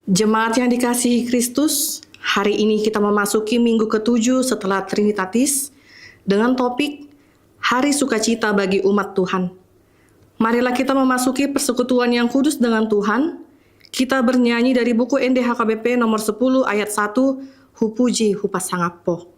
Jemaat yang dikasihi Kristus, hari ini kita memasuki minggu ke-7 setelah Trinitatis dengan topik Hari Sukacita bagi umat Tuhan. Marilah kita memasuki persekutuan yang kudus dengan Tuhan. Kita bernyanyi dari buku NDHKBP nomor 10 ayat 1, Hupuji Hupasangapo.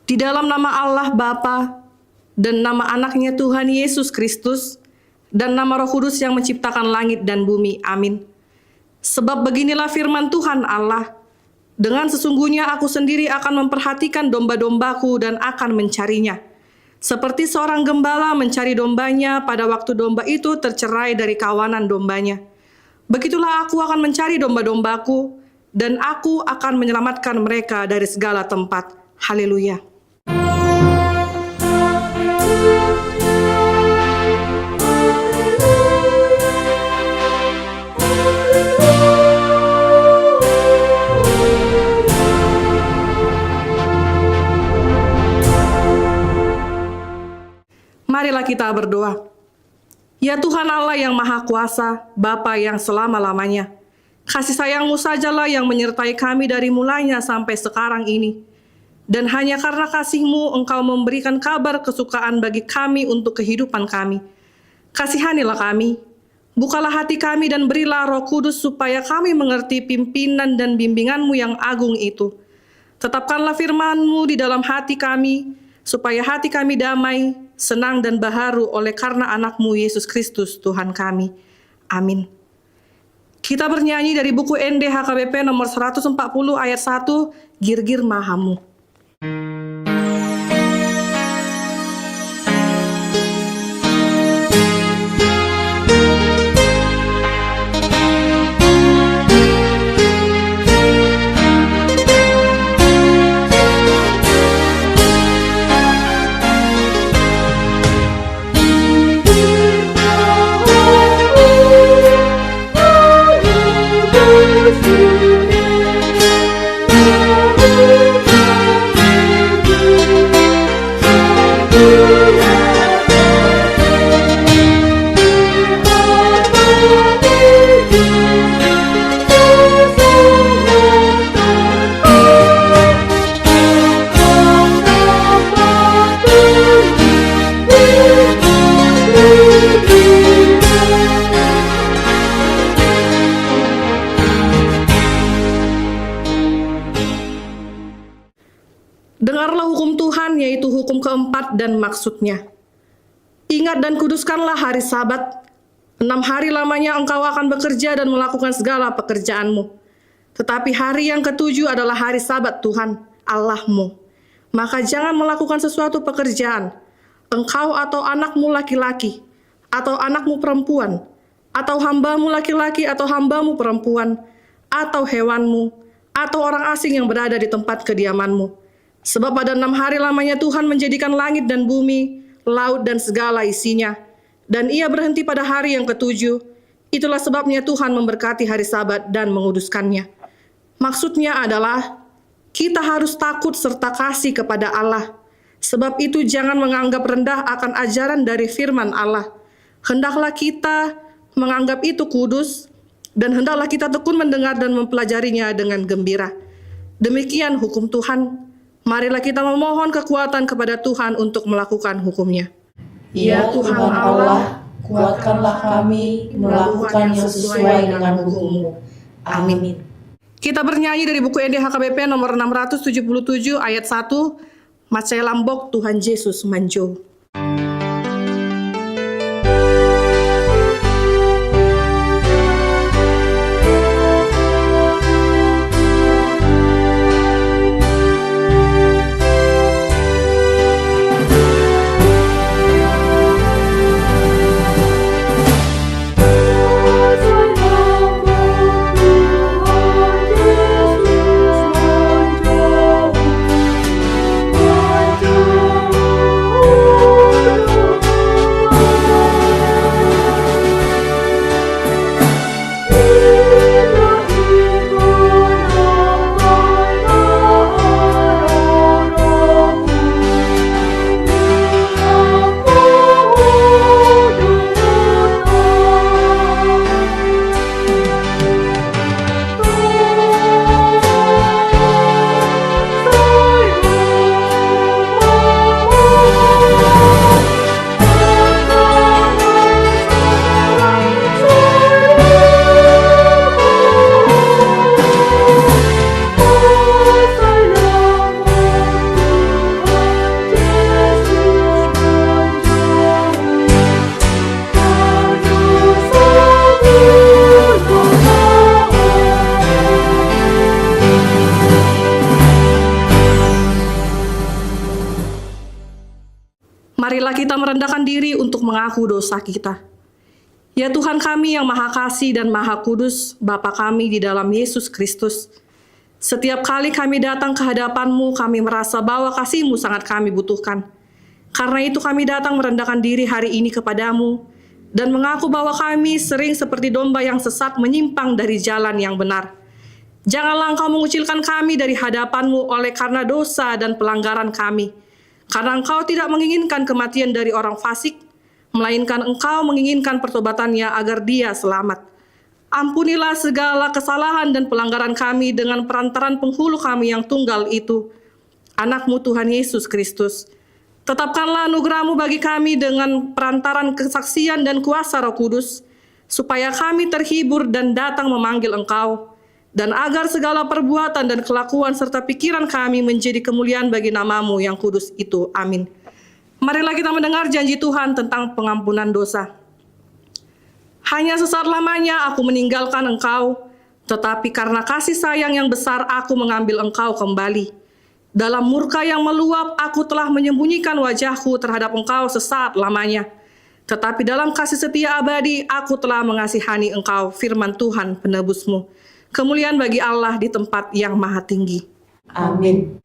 Di dalam nama Allah Bapa dan nama anaknya Tuhan Yesus Kristus dan nama Roh Kudus yang menciptakan langit dan bumi. Amin. Sebab beginilah firman Tuhan Allah, dengan sesungguhnya aku sendiri akan memperhatikan domba-dombaku dan akan mencarinya. Seperti seorang gembala mencari dombanya pada waktu domba itu tercerai dari kawanan dombanya. Begitulah aku akan mencari domba-dombaku dan aku akan menyelamatkan mereka dari segala tempat. Haleluya. Marilah kita berdoa. Ya Tuhan Allah yang Maha Kuasa, Bapa yang selama-lamanya, kasih sayang-Mu sajalah yang menyertai kami dari mulanya sampai sekarang ini. Dan hanya karena kasih-Mu Engkau memberikan kabar kesukaan bagi kami untuk kehidupan kami. Kasihanilah kami, bukalah hati kami dan berilah Roh Kudus supaya kami mengerti pimpinan dan bimbingan-Mu yang agung itu. Tetapkanlah firman-Mu di dalam hati kami, supaya hati kami damai, senang dan baharu oleh karena anak-Mu Yesus Kristus Tuhan kami. Amin. Kita bernyanyi dari buku NDHKBP nomor 140 ayat 1, Girgir Mahamu. Dengarlah hukum Tuhan, yaitu hukum keempat dan maksudnya. Ingat dan kuduskanlah hari Sabat. 6 hari lamanya engkau akan bekerja dan melakukan segala pekerjaanmu. Tetapi hari yang ke-7 adalah hari Sabat Tuhan, Allahmu. Maka jangan melakukan sesuatu pekerjaan, engkau atau anakmu laki-laki, atau anakmu perempuan, atau hambamu laki-laki atau hambamu perempuan, atau hewanmu, atau orang asing yang berada di tempat kediamanmu. Sebab pada 6 hari lamanya Tuhan menjadikan langit dan bumi, laut dan segala isinya. Dan ia berhenti pada hari yang ke-7. Itulah sebabnya Tuhan memberkati hari Sabat dan menguduskannya. Maksudnya adalah, kita harus takut serta kasih kepada Allah. Sebab itu jangan menganggap rendah akan ajaran dari firman Allah. Hendaklah kita menganggap itu kudus, dan hendaklah kita tekun mendengar dan mempelajarinya dengan gembira. Demikian hukum Tuhan. Marilah kita memohon kekuatan kepada Tuhan untuk melakukan hukumnya. Ya Tuhan Allah, kuatkanlah kami melakukan yang sesuai dengan hukum-Mu. Amin. Kita bernyanyi dari buku NDHKBP nomor 677 ayat 1, Macai Lambok Tuhan Yesus Manjo. Marilah kita merendahkan diri untuk mengaku dosa kita. Ya Tuhan kami yang Maha Kasih dan Maha Kudus, Bapa kami di dalam Yesus Kristus, setiap kali kami datang ke hadapan-Mu, kami merasa bahwa kasih-Mu sangat kami butuhkan. Karena itu kami datang merendahkan diri hari ini kepadamu, dan mengaku bahwa kami sering seperti domba yang sesat menyimpang dari jalan yang benar. Janganlah Engkau mengucilkan kami dari hadapan-Mu oleh karena dosa dan pelanggaran kami. Karena Engkau tidak menginginkan kematian dari orang fasik, melainkan Engkau menginginkan pertobatannya agar dia selamat. Ampunilah segala kesalahan dan pelanggaran kami dengan perantaran penghulu kami yang tunggal itu, Anak-Mu Tuhan Yesus Kristus. Tetapkanlah anugerah-Mu bagi kami dengan perantaran kesaksian dan kuasa Roh Kudus, supaya kami terhibur dan datang memanggil Engkau, dan agar segala perbuatan dan kelakuan serta pikiran kami menjadi kemuliaan bagi nama-Mu yang kudus itu. Amin. Marilah kita mendengar janji Tuhan tentang pengampunan dosa. Hanya sesaat lamanya aku meninggalkan Engkau, tetapi karena kasih sayang yang besar aku mengambil Engkau kembali. Dalam murka yang meluap aku telah menyembunyikan wajahku terhadap Engkau sesaat lamanya. Tetapi dalam kasih setia abadi aku telah mengasihani Engkau, firman Tuhan penebus-Mu. Kemuliaan bagi Allah di tempat yang maha tinggi. Amin.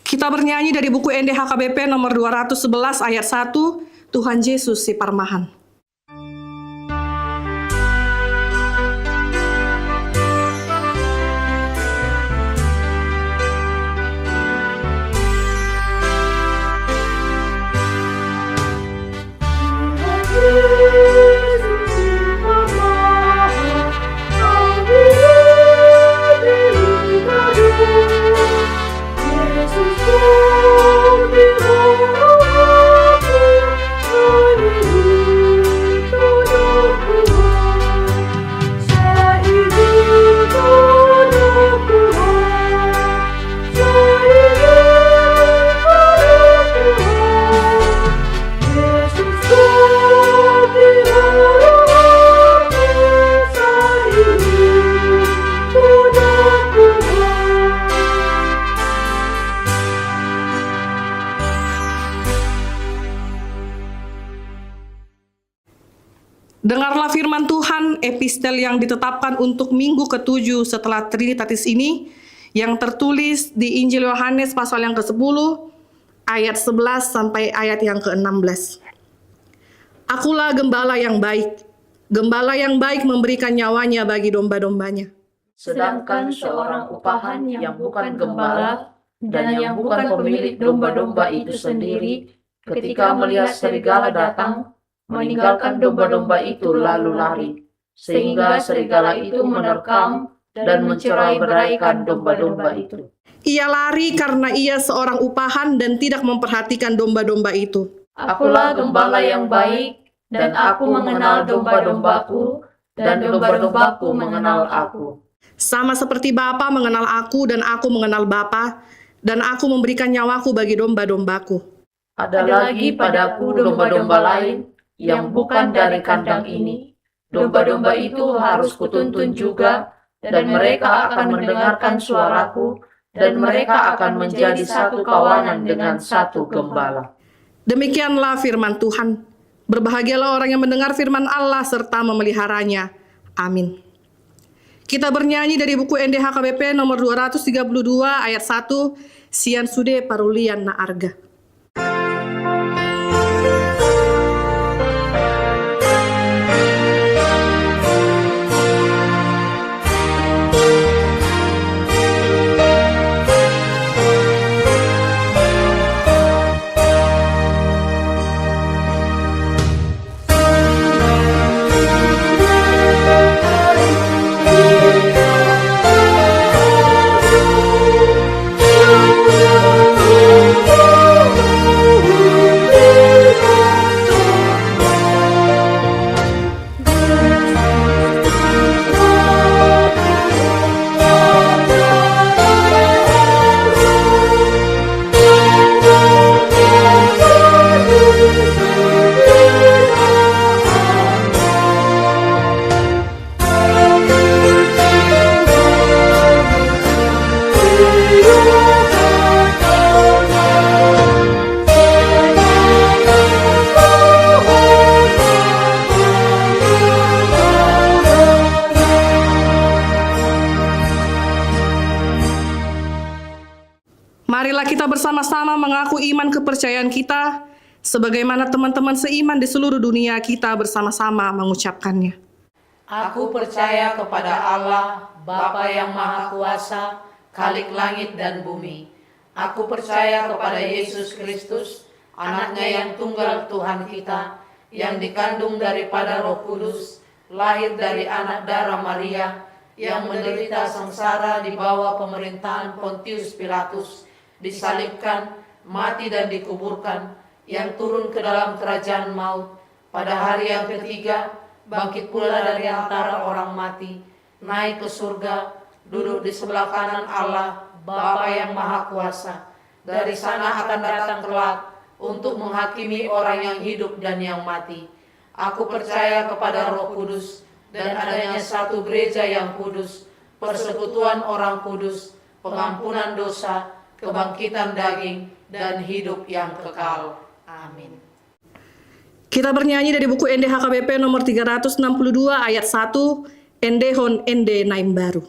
Kita bernyanyi dari buku NDHKBP nomor 211 ayat 1, Tuhan Yesus si Parmahan. Dengarlah firman Tuhan, epistel yang ditetapkan untuk minggu ke-7 setelah Trinitatis ini, yang tertulis di Injil Yohanes pasal yang ke-10, ayat 11 sampai ayat yang ke-16. Akulah gembala yang baik. Gembala yang baik memberikan nyawanya bagi domba-dombanya. Sedangkan seorang upahan yang bukan gembala dan yang bukan pemilik domba-domba itu sendiri, ketika melihat serigala datang, meninggalkan domba-domba itu lalu lari, sehingga serigala itu menerkam dan mencerai-beraikan domba-domba itu. Ia lari karena ia seorang upahan dan tidak memperhatikan domba-domba itu. Akulah gembala yang baik, dan aku mengenal domba-dombaku, dan domba-dombaku mengenal aku. Sama seperti Bapa mengenal aku dan aku mengenal Bapa, dan aku memberikan nyawaku bagi domba-dombaku. Ada lagi padaku domba-domba lain yang bukan dari kandang ini. Domba-domba itu harus kutuntun juga, dan mereka akan mendengarkan suaraku, dan mereka akan menjadi satu kawanan dengan satu gembala. Demikianlah firman Tuhan. Berbahagialah orang yang mendengar firman Allah serta memeliharanya. Amin. Kita bernyanyi dari buku NDHKBP nomor 232 ayat 1, Sian Sude Parulian na Arga. Marilah kita bersama-sama mengaku iman kepercayaan kita, sebagaimana teman-teman seiman di seluruh dunia kita bersama-sama mengucapkannya. Aku percaya kepada Allah, Bapa yang Maha Kuasa, Khalik langit dan bumi. Aku percaya kepada Yesus Kristus, Anaknya yang tunggal Tuhan kita, yang dikandung daripada Roh Kudus, lahir dari anak darah Maria, yang menderita sengsara di bawah pemerintahan Pontius Pilatus, disalibkan, mati dan dikuburkan, yang turun ke dalam kerajaan maut, pada hari yang ketiga, bangkit pula dari antara orang mati, naik ke surga, duduk di sebelah kanan Allah, Bapa yang Maha Kuasa. Dari sana akan datang kelak untuk menghakimi orang yang hidup dan yang mati. Aku percaya kepada Roh Kudus dan adanya satu gereja yang kudus, persekutuan orang kudus, pengampunan dosa, kebangkitan daging, dan hidup yang kekal. Amin. Kita bernyanyi dari buku NDHKBP nomor 362 ayat 1, Endehon Ende Naim Baru.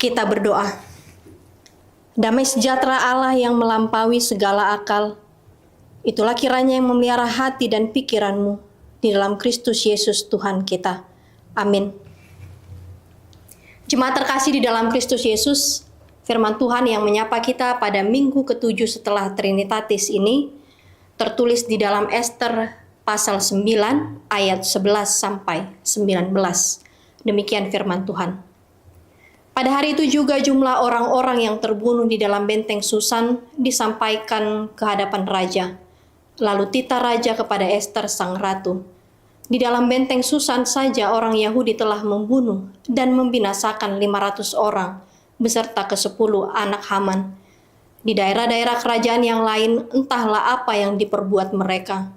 Kita berdoa. Damai sejahtera Allah yang melampaui segala akal, Itulah kiranya yang memelihara hati dan pikiranmu di dalam Kristus Yesus Tuhan kita. Amin. Jemaat terkasih di dalam Kristus Yesus, firman Tuhan yang menyapa kita pada minggu ke-7 setelah Trinitatis ini tertulis di dalam Ester pasal 9 ayat 11 sampai 19. Demikian firman Tuhan. Pada hari itu juga jumlah orang-orang yang terbunuh di dalam benteng Susan disampaikan ke hadapan raja. Lalu titah raja kepada Ester sang ratu. Di dalam benteng Susan saja orang Yahudi telah membunuh dan membinasakan 500 orang beserta ke-10 anak Haman. Di daerah-daerah kerajaan yang lain entahlah apa yang diperbuat mereka.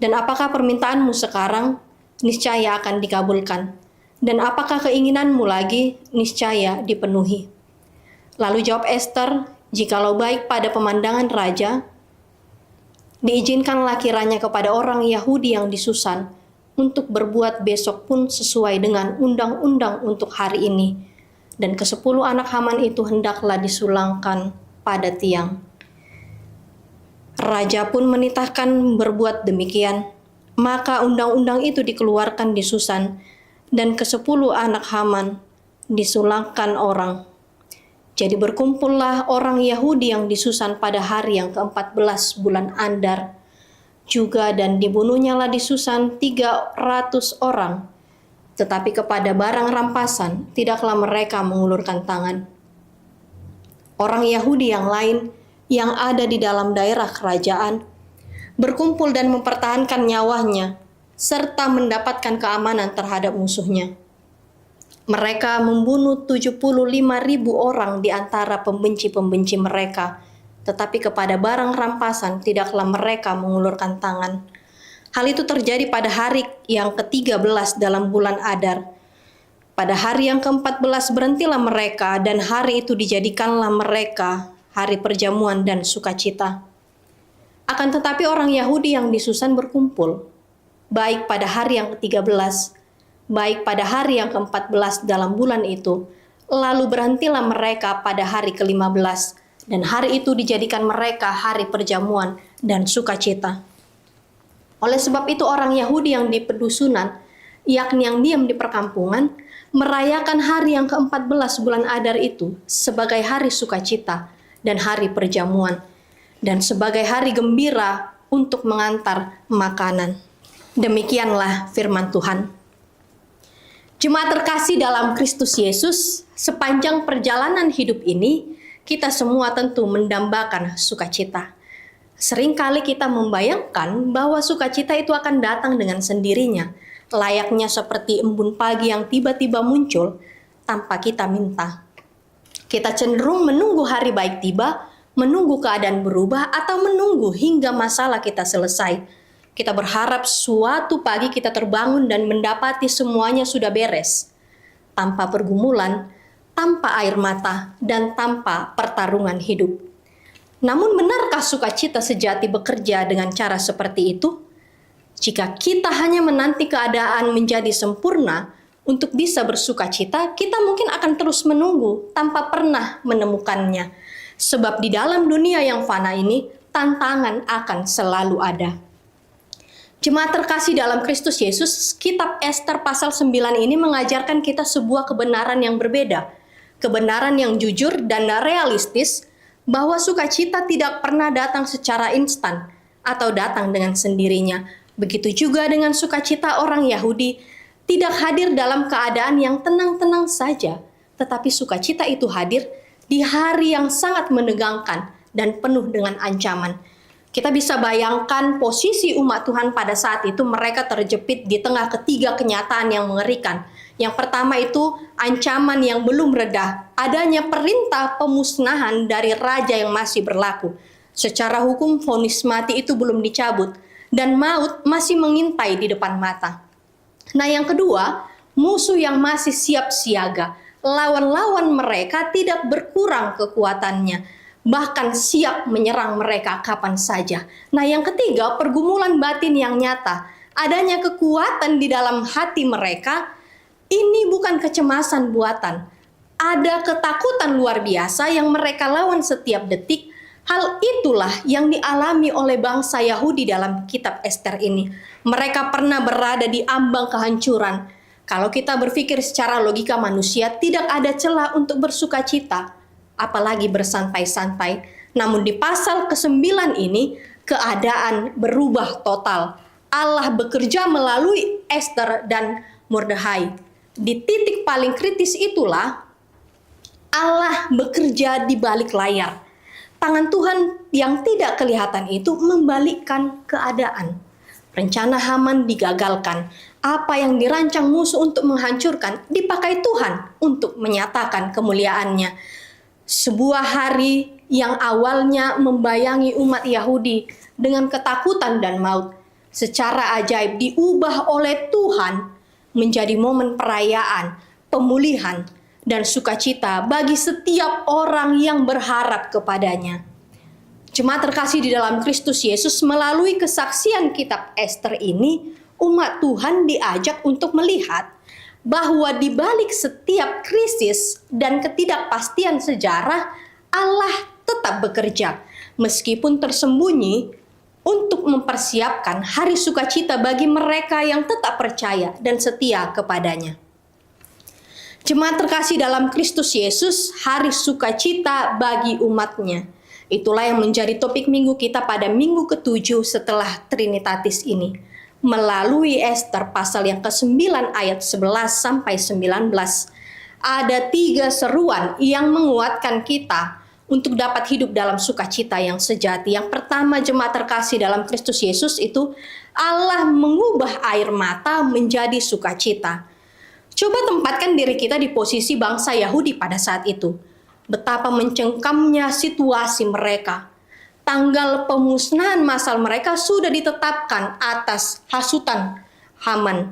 Dan apakah permintaanmu sekarang? Niscaya akan dikabulkan. Dan apakah keinginanmu lagi? Niscaya dipenuhi. Lalu jawab Ester, jikalau baik pada pemandangan raja, diizinkanlah kiranya kepada orang Yahudi yang di Susan untuk berbuat besok pun sesuai dengan undang-undang untuk hari ini. Dan ke-10 anak Haman itu hendaklah disulangkan pada tiang. Raja pun menitahkan berbuat demikian. Maka undang-undang itu dikeluarkan di Susan, dan ke-10 anak Haman disulangkan orang. Jadi berkumpullah orang Yahudi yang di Susan pada hari yang ke-14 bulan Andar juga, dan dibunuhnyalah di Susan 300 orang. Tetapi kepada barang rampasan tidaklah mereka mengulurkan tangan. Orang Yahudi yang lain yang ada di dalam daerah kerajaan berkumpul dan mempertahankan nyawanya serta mendapatkan keamanan terhadap musuhnya. Mereka membunuh 75.000 orang di antara pembenci-pembenci mereka, tetapi kepada barang rampasan tidaklah mereka mengulurkan tangan. Hal itu terjadi pada hari yang ke-13 dalam bulan Adar. Pada hari yang ke-14 berhentilah mereka, dan hari itu dijadikanlah mereka hari perjamuan dan sukacita. Akan tetapi orang Yahudi yang di Susan berkumpul, baik pada hari yang ke-13, baik pada hari yang ke-14 dalam bulan itu, lalu berhentilah mereka pada hari ke-15, dan hari itu dijadikan mereka hari perjamuan dan sukacita. Oleh sebab itu orang Yahudi yang di pedusunan, yakni yang diam di perkampungan, merayakan hari yang ke-14 bulan Adar itu sebagai hari sukacita dan hari perjamuan, dan sebagai hari gembira untuk mengantar makanan. Demikianlah firman Tuhan. Jemaat terkasih dalam Kristus Yesus, sepanjang perjalanan hidup ini, kita semua tentu mendambakan sukacita. Seringkali kita membayangkan bahwa sukacita itu akan datang dengan sendirinya, layaknya seperti embun pagi yang tiba-tiba muncul tanpa kita minta. Kita cenderung menunggu hari baik tiba, menunggu keadaan berubah, atau menunggu hingga masalah kita selesai. Kita berharap suatu pagi kita terbangun dan mendapati semuanya sudah beres, tanpa pergumulan, tanpa air mata, dan tanpa pertarungan hidup. Namun benarkah sukacita sejati bekerja dengan cara seperti itu? Jika kita hanya menanti keadaan menjadi sempurna untuk bisa bersukacita, kita mungkin akan terus menunggu tanpa pernah menemukannya. Sebab di dalam dunia yang fana ini, tantangan akan selalu ada. Jemaat terkasih dalam Kristus Yesus, kitab Ester pasal 9 ini mengajarkan kita sebuah kebenaran yang berbeda. Kebenaran yang jujur dan realistis bahwa sukacita tidak pernah datang secara instan atau datang dengan sendirinya. Begitu juga dengan sukacita orang Yahudi tidak hadir dalam keadaan yang tenang-tenang saja, tetapi sukacita itu hadir di hari yang sangat menegangkan dan penuh dengan ancaman. Kita bisa bayangkan posisi umat Tuhan pada saat itu, mereka terjepit di tengah ketiga kenyataan yang mengerikan. Yang pertama itu ancaman yang belum reda, adanya perintah pemusnahan dari raja yang masih berlaku. Secara hukum vonis mati itu belum dicabut dan maut masih mengintai di depan mata. Nah, yang kedua, musuh yang masih siap siaga. Lawan-lawan mereka tidak berkurang kekuatannya, bahkan siap menyerang mereka kapan saja. Nah, yang ketiga, pergumulan batin yang nyata. Adanya kekuatan di dalam hati mereka. Ini bukan kecemasan buatan. Ada ketakutan luar biasa yang mereka lawan setiap detik Hal itulah yang dialami oleh bangsa Yahudi dalam kitab Ester ini. Mereka pernah berada di ambang kehancuran. Kalau kita berpikir secara logika manusia, tidak ada celah untuk bersukacita, apalagi bersantai-santai. Namun di pasal ke-9 ini, keadaan berubah total. Allah bekerja melalui Ester dan Mordekhai. Di titik paling kritis itulah, Allah bekerja di balik layar. Tangan Tuhan yang tidak kelihatan itu membalikkan keadaan. Rencana Haman digagalkan. Apa yang dirancang musuh untuk menghancurkan dipakai Tuhan untuk menyatakan kemuliaannya. Sebuah hari yang awalnya membayangi umat Yahudi dengan ketakutan dan maut, secara ajaib diubah oleh Tuhan menjadi momen perayaan, pemulihan, dan sukacita bagi setiap orang yang berharap kepadanya. Jemaat terkasih di dalam Kristus Yesus, melalui kesaksian kitab Ester ini, umat Tuhan diajak untuk melihat bahwa di balik setiap krisis dan ketidakpastian sejarah, Allah tetap bekerja, meskipun tersembunyi, untuk mempersiapkan hari sukacita bagi mereka yang tetap percaya dan setia kepadanya. Jemaat terkasih dalam Kristus Yesus, hari sukacita bagi umatnya. Itulah yang menjadi topik minggu kita pada minggu ke-7 setelah Trinitatis ini. Melalui Ester pasal yang ke-9 ayat 11 sampai 19. Ada 3 seruan yang menguatkan kita untuk dapat hidup dalam sukacita yang sejati. Yang pertama, jemaat terkasih dalam Kristus Yesus, itu Allah mengubah air mata menjadi sukacita. Coba tempatkan diri kita di posisi bangsa Yahudi pada saat itu. Betapa mencengkamnya situasi mereka. Tanggal pemusnahan massal mereka sudah ditetapkan atas hasutan Haman.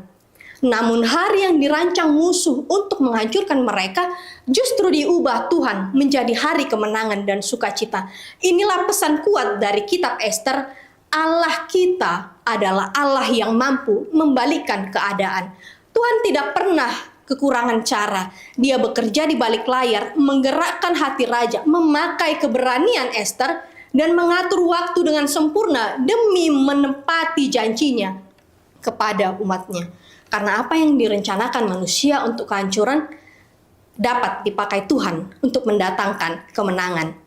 Namun hari yang dirancang musuh untuk menghancurkan mereka justru diubah Tuhan menjadi hari kemenangan dan sukacita. Inilah pesan kuat dari kitab Ester. Allah kita adalah Allah yang mampu membalikkan keadaan. Tuhan tidak pernah kekurangan cara. Dia bekerja di balik layar, menggerakkan hati raja, memakai keberanian Ester, dan mengatur waktu dengan sempurna demi menepati janjinya kepada umatnya. Karena apa yang direncanakan manusia untuk kehancuran dapat dipakai Tuhan untuk mendatangkan kemenangan.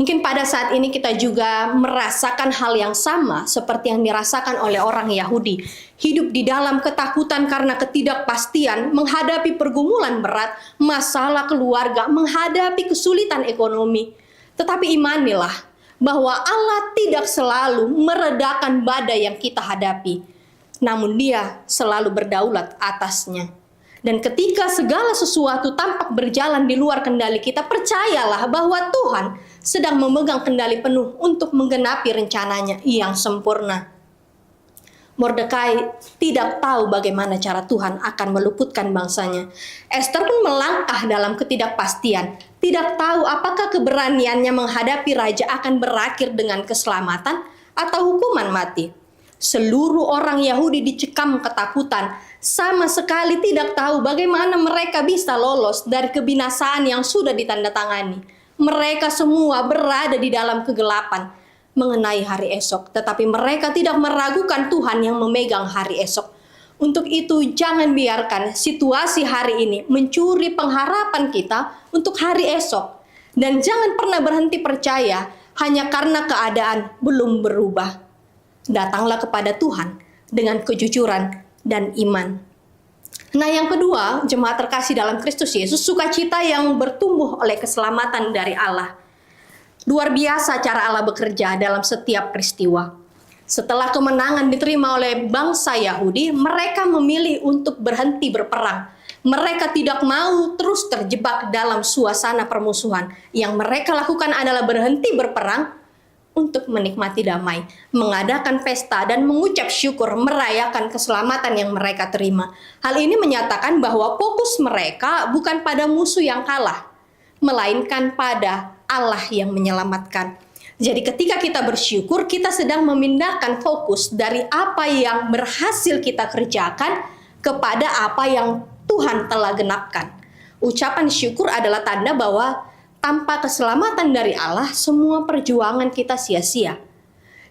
Mungkin pada saat ini kita juga merasakan hal yang sama seperti yang dirasakan oleh orang Yahudi. Hidup di dalam ketakutan karena ketidakpastian, menghadapi pergumulan berat, masalah keluarga, menghadapi kesulitan ekonomi. Tetapi imanilah bahwa Allah tidak selalu meredakan badai yang kita hadapi, namun Dia selalu berdaulat atasnya. Dan ketika segala sesuatu tampak berjalan di luar kendali kita, percayalah bahwa Tuhan sedang memegang kendali penuh untuk menggenapi rencananya yang sempurna. Mordekhai tidak tahu bagaimana cara Tuhan akan meluputkan bangsanya. Ester pun melangkah dalam ketidakpastian, tidak tahu apakah keberaniannya menghadapi raja akan berakhir dengan keselamatan atau hukuman mati. Seluruh orang Yahudi dicekam ketakutan, sama sekali tidak tahu bagaimana mereka bisa lolos dari kebinasaan yang sudah ditandatangani. Mereka semua berada di dalam kegelapan mengenai hari esok, tetapi mereka tidak meragukan Tuhan yang memegang hari esok. Untuk itu, jangan biarkan situasi hari ini mencuri pengharapan kita untuk hari esok. Dan jangan pernah berhenti percaya hanya karena keadaan belum berubah. Datanglah kepada Tuhan dengan kejujuran dan iman. Nah, yang kedua, jemaat terkasih dalam Kristus Yesus, sukacita yang bertumbuh oleh keselamatan dari Allah. Luar biasa cara Allah bekerja dalam setiap peristiwa. Setelah kemenangan diterima oleh bangsa Yahudi, mereka memilih untuk berhenti berperang. Mereka tidak mau terus terjebak dalam suasana permusuhan. Yang mereka lakukan adalah berhenti berperang untuk menikmati damai, mengadakan pesta dan mengucap syukur, merayakan keselamatan yang mereka terima. Hal ini menyatakan bahwa fokus mereka bukan pada musuh yang kalah, melainkan pada Allah yang menyelamatkan. Jadi ketika kita bersyukur, kita sedang memindahkan fokus dari apa yang berhasil kita kerjakan kepada apa yang Tuhan telah genapkan. Ucapan syukur adalah tanda bahwa Tanpa keselamatan dari Allah, semua perjuangan kita sia-sia.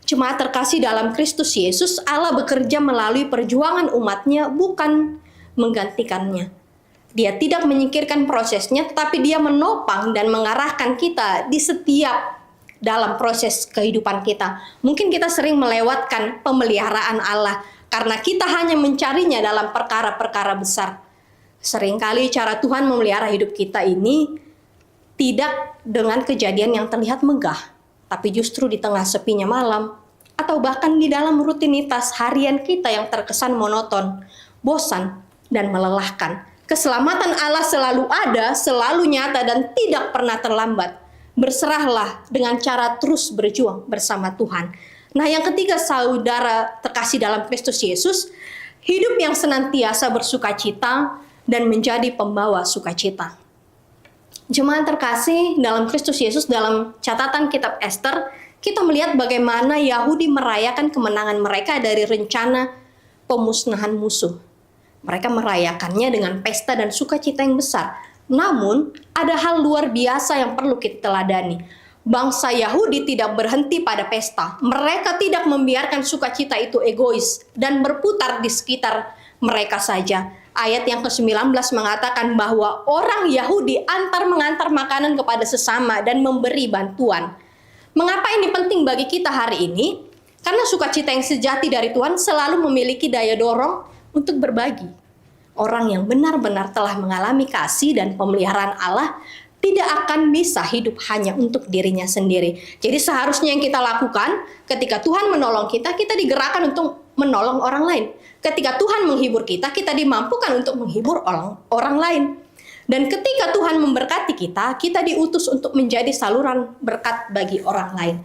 Jemaat terkasih dalam Kristus Yesus, Allah bekerja melalui perjuangan umatnya, bukan menggantikannya. Dia tidak menyingkirkan prosesnya, tetapi dia menopang dan mengarahkan kita di setiap dalam proses kehidupan kita. Mungkin kita sering melewatkan pemeliharaan Allah karena kita hanya mencarinya dalam perkara-perkara besar. Seringkali cara Tuhan memelihara hidup kita ini tidak dengan kejadian yang terlihat megah, tapi justru di tengah sepinya malam, atau bahkan di dalam rutinitas harian kita yang terkesan monoton, bosan, dan melelahkan. Keselamatan Allah selalu ada, selalu nyata, dan tidak pernah terlambat. Berserahlah dengan cara terus berjuang bersama Tuhan. Nah, yang ketiga, saudara terkasih dalam Kristus Yesus, hidup yang senantiasa bersukacita dan menjadi pembawa sukacita. Jemaat terkasih dalam Kristus Yesus, dalam catatan kitab Ester, kita melihat bagaimana Yahudi merayakan kemenangan mereka dari rencana pemusnahan musuh. Mereka merayakannya dengan pesta dan sukacita yang besar. Namun, ada hal luar biasa yang perlu kita teladani. Bangsa Yahudi tidak berhenti pada pesta. Mereka tidak membiarkan sukacita itu egois dan berputar di sekitar mereka saja. Ayat yang ke-19 mengatakan bahwa orang Yahudi mengantar makanan kepada sesama dan memberi bantuan. Mengapa ini penting bagi kita hari ini? Karena sukacita yang sejati dari Tuhan selalu memiliki daya dorong untuk berbagi. Orang yang benar-benar telah mengalami kasih dan pemeliharaan Allah tidak akan bisa hidup hanya untuk dirinya sendiri. Jadi seharusnya yang kita lakukan ketika Tuhan menolong kita, kita digerakkan untuk menolong orang lain. Ketika Tuhan menghibur kita, kita dimampukan untuk menghibur orang lain. Dan ketika Tuhan memberkati kita, kita diutus untuk menjadi saluran berkat bagi orang lain.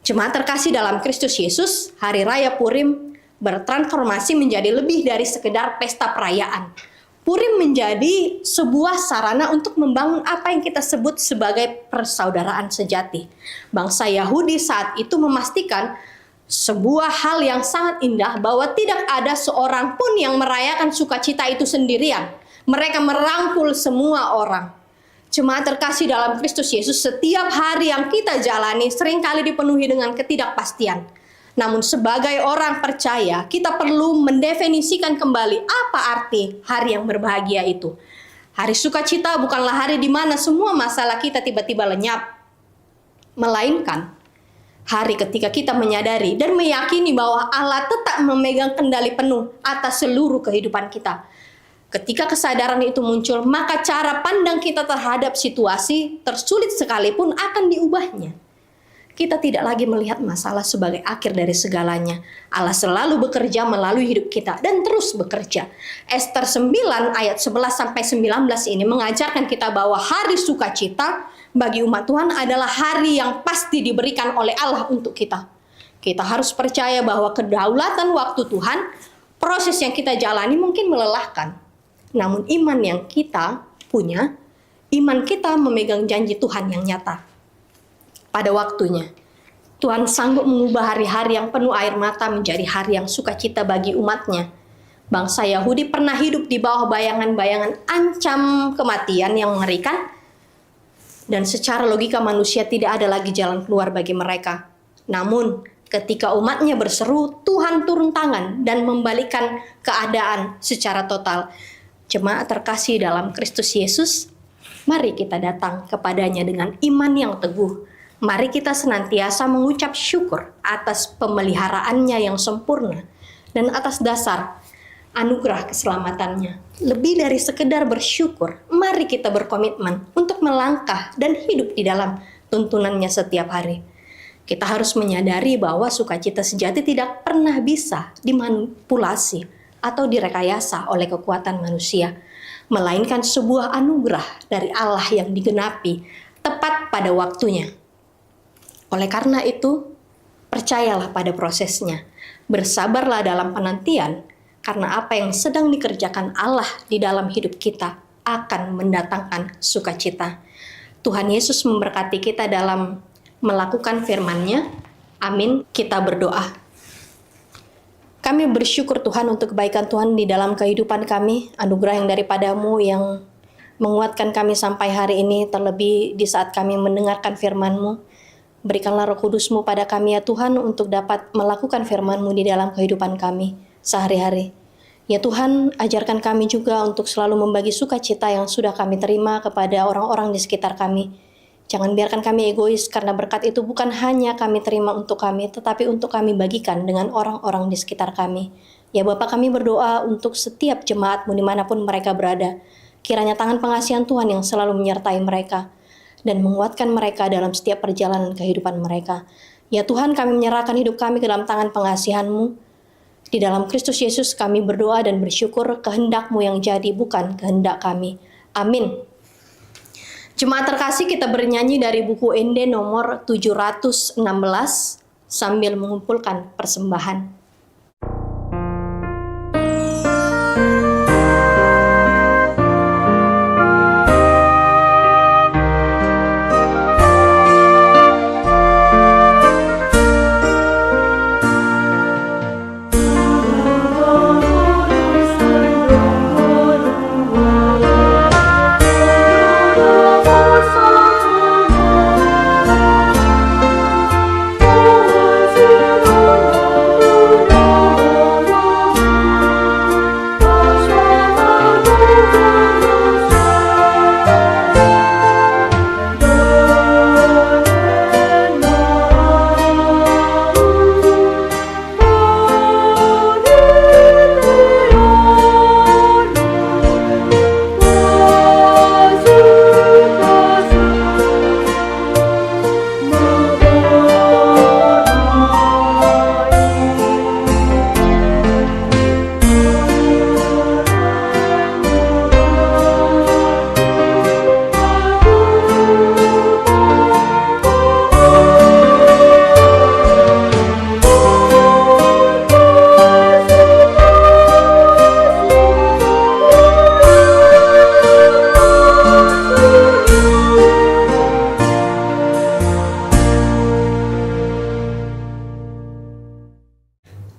Jemaat terkasih dalam Kristus Yesus, Hari Raya Purim bertransformasi menjadi lebih dari sekedar pesta perayaan. Purim menjadi sebuah sarana untuk membangun apa yang kita sebut sebagai persaudaraan sejati. Bangsa Yahudi saat itu memastikan sebuah hal yang sangat indah bahwa tidak ada seorang pun yang merayakan sukacita itu sendirian. Mereka merangkul semua orang. Jemaat terkasih dalam Kristus Yesus, setiap hari yang kita jalani seringkali dipenuhi dengan ketidakpastian. Namun sebagai orang percaya, kita perlu mendefinisikan kembali apa arti hari yang berbahagia itu. Hari sukacita bukanlah hari di mana semua masalah kita tiba-tiba lenyap. Melainkan hari ketika kita menyadari dan meyakini bahwa Allah tetap memegang kendali penuh atas seluruh kehidupan kita. Ketika kesadaran itu muncul, maka cara pandang kita terhadap situasi tersulit sekalipun akan diubahnya. Kita tidak lagi melihat masalah sebagai akhir dari segalanya. Allah selalu bekerja melalui hidup kita dan terus bekerja. Ester 9 ayat 11-19 ini mengajarkan kita bahwa hari sukacita bagi umat Tuhan adalah hari yang pasti diberikan oleh Allah untuk kita. Kita harus percaya bahwa kedaulatan waktu Tuhan, proses yang kita jalani mungkin melelahkan. Namun iman yang kita punya, iman kita memegang janji Tuhan yang nyata. Pada waktunya, Tuhan sanggup mengubah hari-hari yang penuh air mata menjadi hari yang sukacita bagi umatnya. Bangsa Yahudi pernah hidup di bawah bayangan-bayangan ancam kematian yang mengerikan, dan secara logika manusia tidak ada lagi jalan keluar bagi mereka. Namun, ketika umatnya berseru, Tuhan turun tangan dan membalikkan keadaan secara total. Jemaat terkasih dalam Kristus Yesus, mari kita datang kepadanya dengan iman yang teguh. Mari kita senantiasa mengucap syukur atas pemeliharaannya yang sempurna dan atas dasar anugerah keselamatannya. Lebih dari sekedar bersyukur, mari kita berkomitmen untuk melangkah dan hidup di dalam tuntunannya setiap hari. Kita harus menyadari bahwa sukacita sejati tidak pernah bisa dimanipulasi atau direkayasa oleh kekuatan manusia, melainkan sebuah anugerah dari Allah yang digenapi tepat pada waktunya. Oleh karena itu, percayalah pada prosesnya. Bersabarlah dalam penantian, karena apa yang sedang dikerjakan Allah di dalam hidup kita akan mendatangkan sukacita. Tuhan Yesus memberkati kita dalam melakukan firman-Nya. Amin. Kita berdoa. Kami bersyukur Tuhan untuk kebaikan Tuhan di dalam kehidupan kami, anugerah yang daripada-Mu yang menguatkan kami sampai hari ini, terlebih di saat kami mendengarkan firman-Mu. Berikanlah Roh Kudus-Mu pada kami ya Tuhan, untuk dapat melakukan firman-Mu di dalam kehidupan kami sehari-hari. Ya Tuhan, ajarkan kami juga untuk selalu membagi sukacita yang sudah kami terima kepada orang-orang di sekitar kami. Jangan biarkan kami egois, karena berkat itu bukan hanya kami terima untuk kami, tetapi untuk kami bagikan dengan orang-orang di sekitar kami. Ya Bapa, kami berdoa untuk setiap jemaat-Mu dimanapun mereka berada. Kiranya tangan pengasihan Tuhan yang selalu menyertai mereka dan menguatkan mereka dalam setiap perjalanan kehidupan mereka. Ya Tuhan, kami menyerahkan hidup kami ke dalam tangan pengasihan-Mu. Di dalam Kristus Yesus kami berdoa dan bersyukur, kehendak-Mu yang jadi, bukan kehendak kami. Amin. Jemaat terkasih, kita bernyanyi dari buku Ende nomor 716 sambil mengumpulkan persembahan.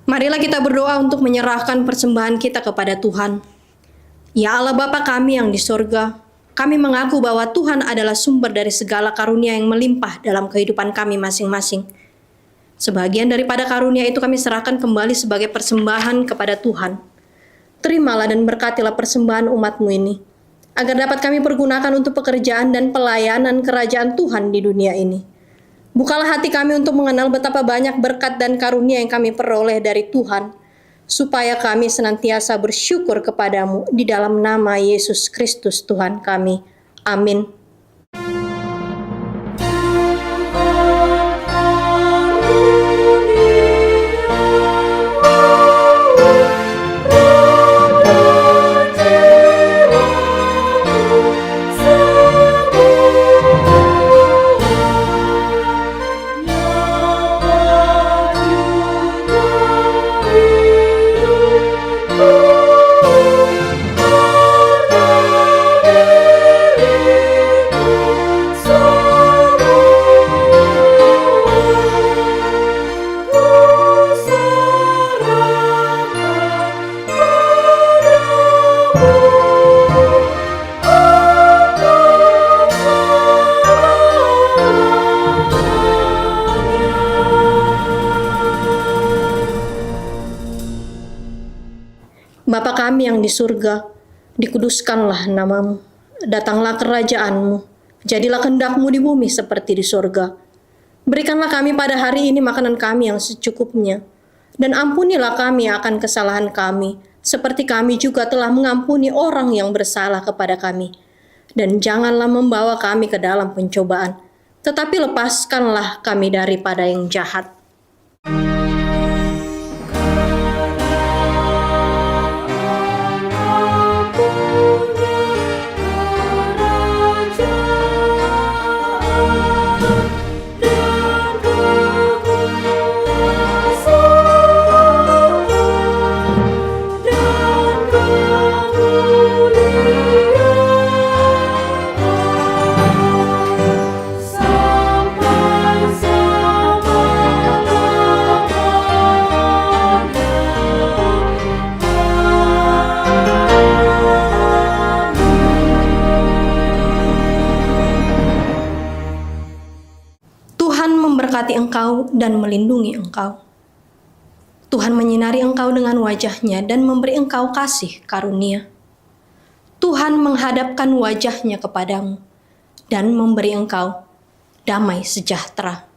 Marilah kita berdoa untuk menyerahkan persembahan kita kepada Tuhan. Ya Allah Bapa kami yang di sorga, kami mengaku bahwa Tuhan adalah sumber dari segala karunia yang melimpah dalam kehidupan kami masing-masing. Sebagian daripada karunia itu kami serahkan kembali sebagai persembahan kepada Tuhan. Terimalah dan berkatilah persembahan umat-Mu ini, agar dapat kami pergunakan untuk pekerjaan dan pelayanan kerajaan Tuhan di dunia ini. Bukalah hati kami untuk mengenal betapa banyak berkat dan karunia yang kami peroleh dari Tuhan, supaya kami senantiasa bersyukur kepadamu di dalam nama Yesus Kristus Tuhan kami. Amin. Bapa kami yang di surga, dikuduskanlah namamu, datanglah kerajaan-Mu, jadilah kehendak-Mu di bumi seperti di surga. Berikanlah kami pada hari ini makanan kami yang secukupnya, dan ampunilah kami akan kesalahan kami, seperti kami juga telah mengampuni orang yang bersalah kepada kami. Dan janganlah membawa kami ke dalam pencobaan, tetapi lepaskanlah kami daripada yang jahat. Sampai engkau dan melindungi engkau. Tuhan menyinari engkau dengan wajah-Nya dan memberi engkau kasih karunia. Tuhan menghadapkan wajah-Nya kepadamu dan memberi engkau damai sejahtera.